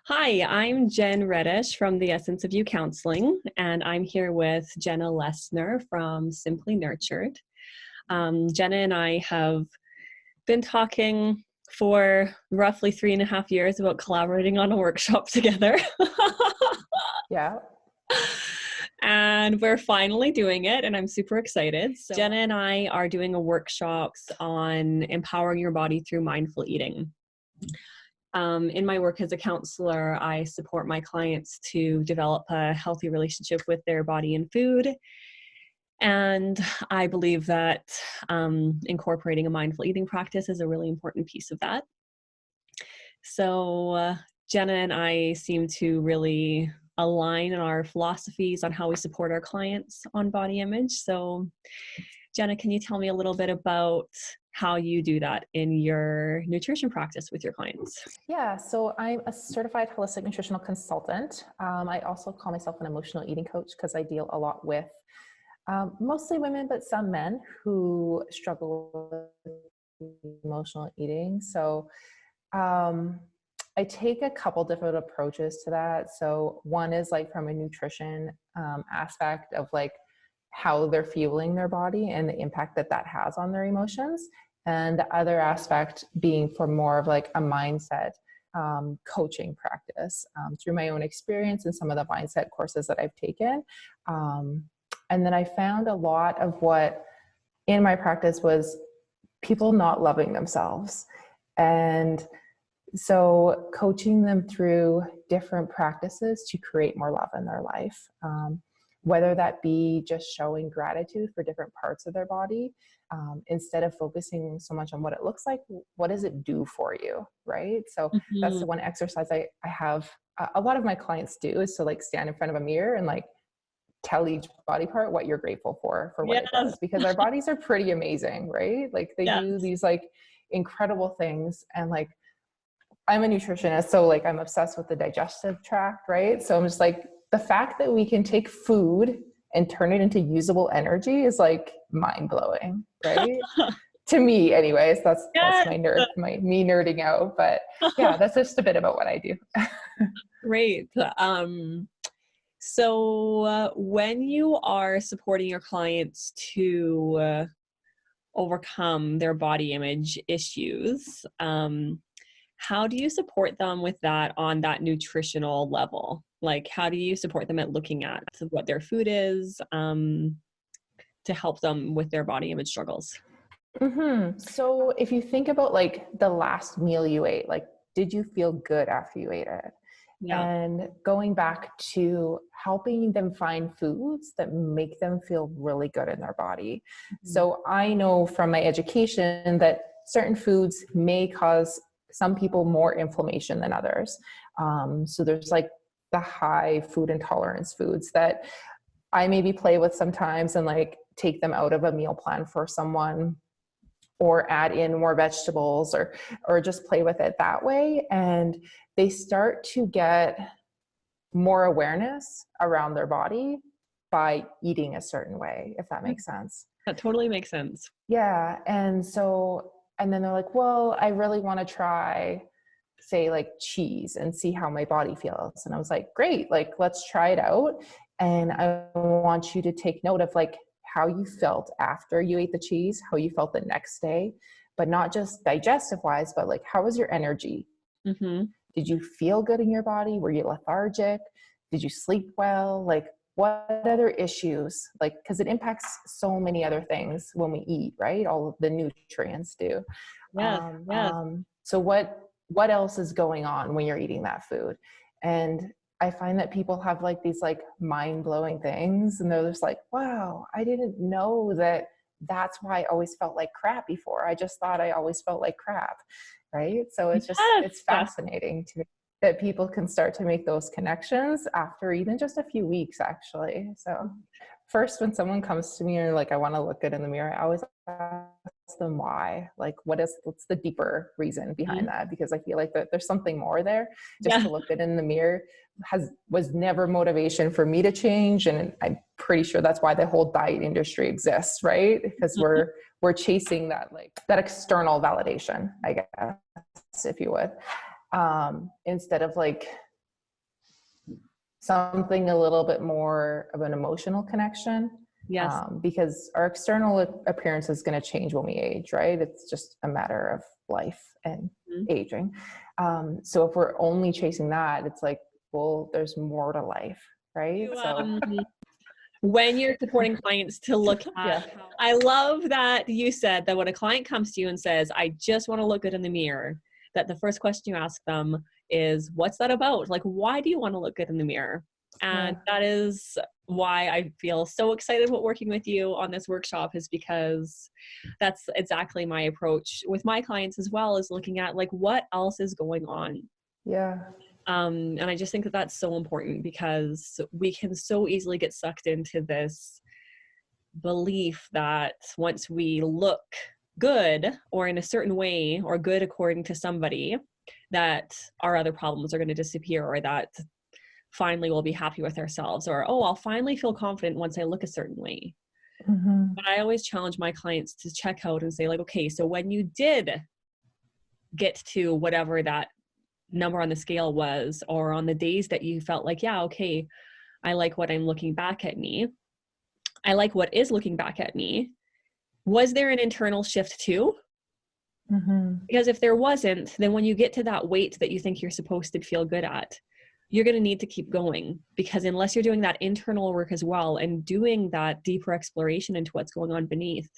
Hi, I'm Jen Reddish from the Essence of You Counseling, and I'm here with Jenna Lessner from Simply Nurtured. Jenna and I have been talking for roughly 3.5 years about collaborating on a workshop together. Yeah. And we're finally doing it, and I'm super excited. So Jenna and I are doing a workshop on empowering your body through mindful eating. In my work as a counselor, I support my clients to develop a healthy relationship with their body and food. And I believe that incorporating a mindful eating practice is a really important piece of that. So Jenna and I seem to really align in our philosophies on how we support our clients on body image. So Jenna, can you tell me a little bit about how you do that in your nutrition practice with your clients? Yeah. So I'm a certified holistic nutritional consultant. I also call myself an emotional eating coach because I deal a lot with mostly women, but some men who struggle with emotional eating. So I take a couple different approaches to that. So one is like from a nutrition aspect of like how they're fueling their body and the impact that that has on their emotions. And the other aspect being for more of like a mindset coaching practice through my own experience and some of the mindset courses that I've taken. And then I found a lot of what in my practice was people not loving themselves. And so coaching them through different practices to create more love in their life, whether that be just showing gratitude for different parts of their body, instead of focusing so much on what it looks like, what does it do for you, right? So that's the one exercise I have a lot of my clients do is to like stand in front of a mirror and like tell each body part what you're grateful for what Yes. it does, because our bodies are pretty amazing, right? Like they do these like incredible things. And like I'm a nutritionist, so like I'm obsessed with the digestive tract, right? So I'm just like, the fact that we can take food and turn it into usable energy is like mind blowing, right? To me anyways, that's my me nerding out. But yeah, that's just a bit about what I do. Great. So when you are supporting your clients to overcome their body image issues, how do you support them with that on that nutritional level? Like, how do you support them at looking at what their food is to help them with their body image struggles? Mm-hmm. So if you think about like the last meal you ate, like, did you feel good after you ate it? Yeah. And going back to helping them find foods that make them feel really good in their body. Mm-hmm. So I know from my education that certain foods may cause some people more inflammation than others. So there's like the high food intolerance foods that I maybe play with sometimes and like take them out of a meal plan for someone, or add in more vegetables, or just play with it that way. And they start to get more awareness around their body by eating a certain way, if that makes sense. That totally makes sense. Yeah. And then they're like, well, I really want to try, say, like cheese and see how my body feels. And I was like, great, like, let's try it out. And I want you to take note of like how you felt after you ate the cheese, how you felt the next day, but not just digestive wise, but like, how was your energy? Mm-hmm. Did you feel good in your body? Were you lethargic? Did you sleep well? Like, what other issues? Like, because it impacts so many other things when we eat, right? All of the nutrients do. Yes. So what else is going on when you're eating that food? And I find that people have like these like mind-blowing things, and they're just like, wow, I didn't know that that's why I always felt like crap before. I just thought I always felt like crap, right? So it's just, it's fascinating to me that people can start to make those connections after even just a few weeks, actually. So first, when someone comes to me and like, I want to look good in the mirror, I always ask them why, like, what's the deeper reason behind that? Because I feel like that there's something more there. Just to look good in the mirror was never motivation for me to change. And I'm pretty sure that's why the whole diet industry exists, right? Because we're chasing that, like that external validation, I guess, if you would, instead of like something a little bit more of an emotional connection. Yes. Because our external appearance is going to change when we age, right? It's just a matter of life and aging. So if we're only chasing that, it's like, well, there's more to life, right? When you're supporting clients to look at, I love that you said that when a client comes to you and says, I just want to look good in the mirror, that the first question you ask them is, what's that about? Like, why do you want to look good in the mirror? And that is why I feel so excited about working with you on this workshop, is because that's exactly my approach with my clients as well, is looking at like, what else is going on? Yeah. And I just think that that's so important, because we can so easily get sucked into this belief that once we look good or in a certain way, or good according to somebody, that our other problems are going to disappear, or that finally we'll be happy with ourselves, or, oh, I'll finally feel confident once I look a certain way. But I always challenge my clients to check out and say, like, okay, so when you did get to whatever that number on the scale was, or on the days that you felt like, yeah, okay, I like what I'm looking back at me, I like what is looking back at me, was there an internal shift too? Because if there wasn't, then when you get to that weight that you think you're supposed to feel good at, you're going to need to keep going, because unless you're doing that internal work as well and doing that deeper exploration into what's going on beneath,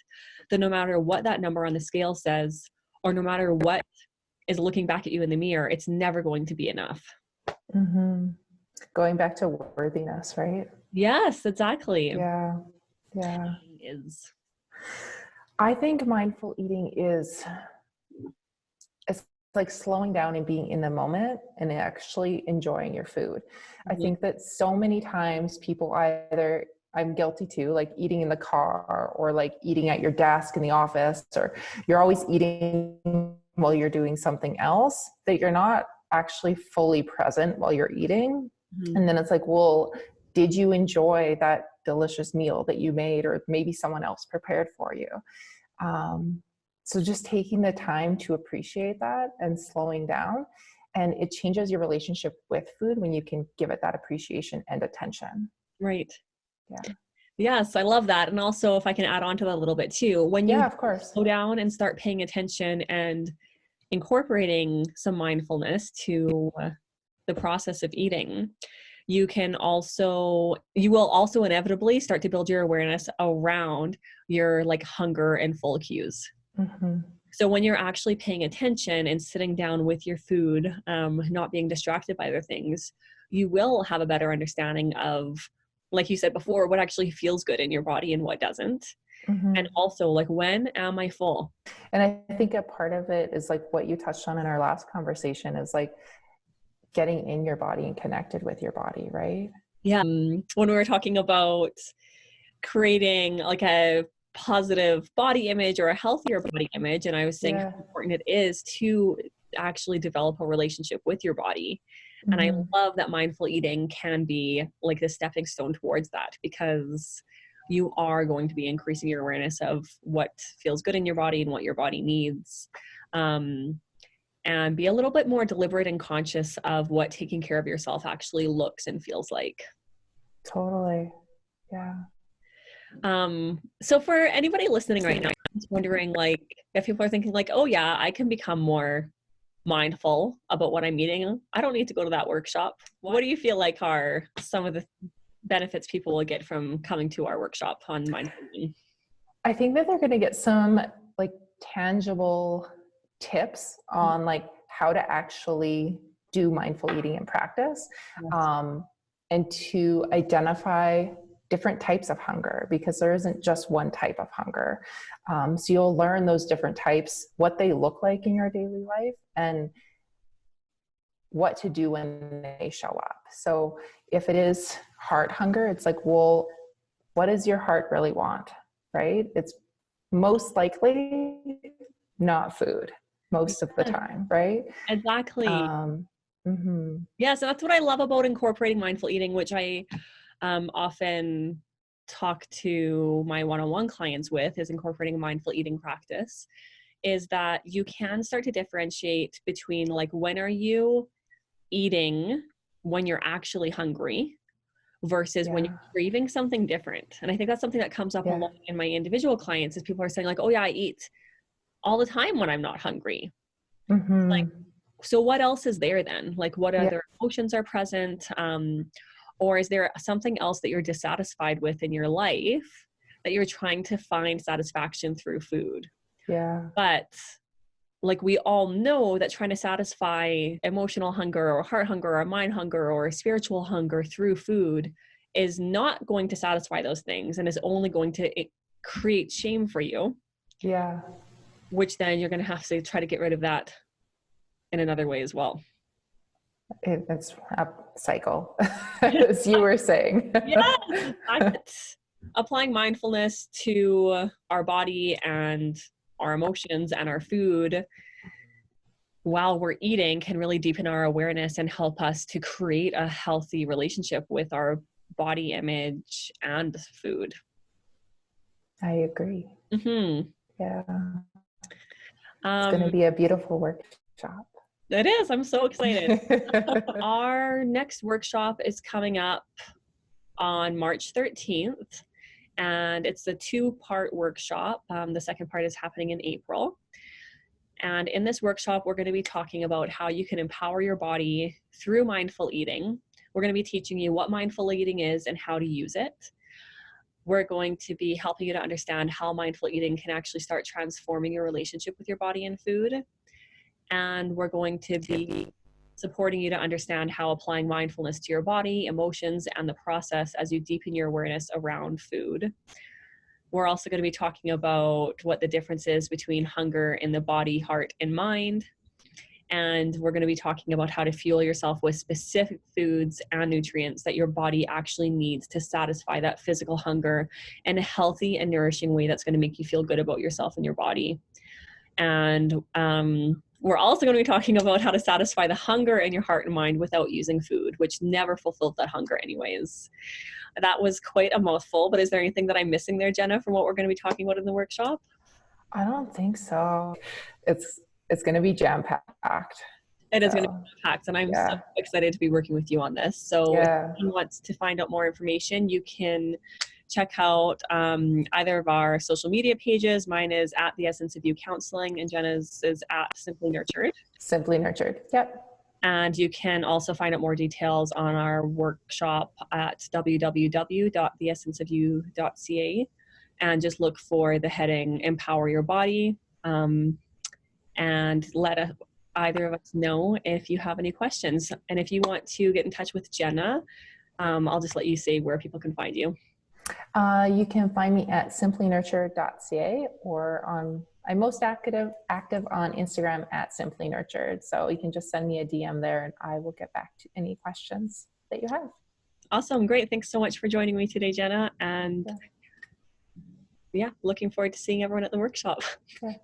then no matter what that number on the scale says, or no matter what is looking back at you in the mirror, it's never going to be enough. Going back to worthiness, right? Yes, exactly. Yeah. I think mindful eating is, it's like slowing down and being in the moment and actually enjoying your food. I think that so many times people either, I'm guilty too, like eating in the car, or like eating at your desk in the office, or you're always eating while you're doing something else, that you're not actually fully present while you're eating. And then it's like, well, did you enjoy that delicious meal that you made, or maybe someone else prepared for you? So just taking the time to appreciate that and slowing down, and it changes your relationship with food when you can give it that appreciation and attention. Right. Yeah. Yes, I love that. And also, if I can add on to that a little bit too, when you of course. slow down and start paying attention and incorporating some mindfulness to the process of eating, you will also inevitably start to build your awareness around your like hunger and full cues. So when you're actually paying attention and sitting down with your food, not being distracted by other things, you will have a better understanding of, like you said before, what actually feels good in your body and what doesn't. And also, like, when am I full? And I think a part of it is like what you touched on in our last conversation, is like getting in your body and connected with your body, right? Yeah. When we were talking about creating like a positive body image or a healthier body image, and I was saying how important it is to actually develop a relationship with your body. And I love that mindful eating can be like the stepping stone towards that, because you are going to be increasing your awareness of what feels good in your body and what your body needs. And be a little bit more deliberate and conscious of what taking care of yourself actually looks and feels like. Totally. Yeah. So for anybody listening right now, I'm just wondering, like, if people are thinking like, oh yeah, I can become more mindful about what I'm eating, I don't need to go to that workshop. What do you feel like are some of the benefits people will get from coming to our workshop on mindful eating? I think that they're going to get some like tangible tips on like how to actually do mindful eating in practice, and to identify different types of hunger, because there isn't just one type of hunger. So you'll learn those different types, what they look like in your daily life, and what to do when they show up. So if it is heart hunger, it's like, well, what does your heart really want, right? It's most likely not food most of the time, right? Exactly. Yeah, so that's what I love about incorporating mindful eating, which I often talk to my one-on-one clients with, is incorporating a mindful eating practice, is that you can start to differentiate between like, when are you eating when you're actually hungry versus when you're craving something different. And I think that's something that comes up a lot in my individual clients, is people are saying like, oh yeah, I eat all the time when I'm not hungry. Like, so what else is there then? Like, what other emotions are present? Or is there something else that you're dissatisfied with in your life that you're trying to find satisfaction through food? Yeah. But like, we all know that trying to satisfy emotional hunger or heart hunger or mind hunger or spiritual hunger through food is not going to satisfy those things, and is only going to create shame for you. Yeah. Which then you're going to have to try to get rid of that in another way as well. It's a cycle, as you were saying. Yes. Applying mindfulness to our body and our emotions and our food while we're eating can really deepen our awareness and help us to create a healthy relationship with our body image and food. I agree. Mm-hmm. Yeah. It's going to be a beautiful workshop. It is. I'm so excited. Our next workshop is coming up on March 13th, and it's a 2-part workshop. The second part is happening in April. And in this workshop, we're going to be talking about how you can empower your body through mindful eating. We're going to be teaching you what mindful eating is and how to use it. We're going to be helping you to understand how mindful eating can actually start transforming your relationship with your body and food. And we're going to be supporting you to understand how applying mindfulness to your body, emotions, and the process as you deepen your awareness around food. We're also going to be talking about what the difference is between hunger in the body, heart, and mind. And we're going to be talking about how to fuel yourself with specific foods and nutrients that your body actually needs to satisfy that physical hunger in a healthy and nourishing way that's going to make you feel good about yourself and your body. And we're also going to be talking about how to satisfy the hunger in your heart and mind without using food, which never fulfills that hunger anyways. That was quite a mouthful, but is there anything that I'm missing there, Jenna, from what we're going to be talking about in the workshop? I don't think so. It's going to be jam-packed. It is going to be jam-packed, and I'm so excited to be working with you on this. So if anyone wants to find out more information, you can check out either of our social media pages. Mine is at The Essence of You Counseling, and Jenna's is at Simply Nurtured. Simply Nurtured, yep. And you can also find out more details on our workshop at www.theessenceofyou.ca, and just look for the heading Empower Your Body, and let either of us know if you have any questions. And if you want to get in touch with Jenna, I'll just let you say where people can find you. You can find me at simplynurtured.ca, or I'm most active on Instagram at Simply Nurtured. So you can just send me a DM there and I will get back to any questions that you have. Awesome. Great. Thanks so much for joining me today, Jenna. And looking forward to seeing everyone at the workshop. Okay.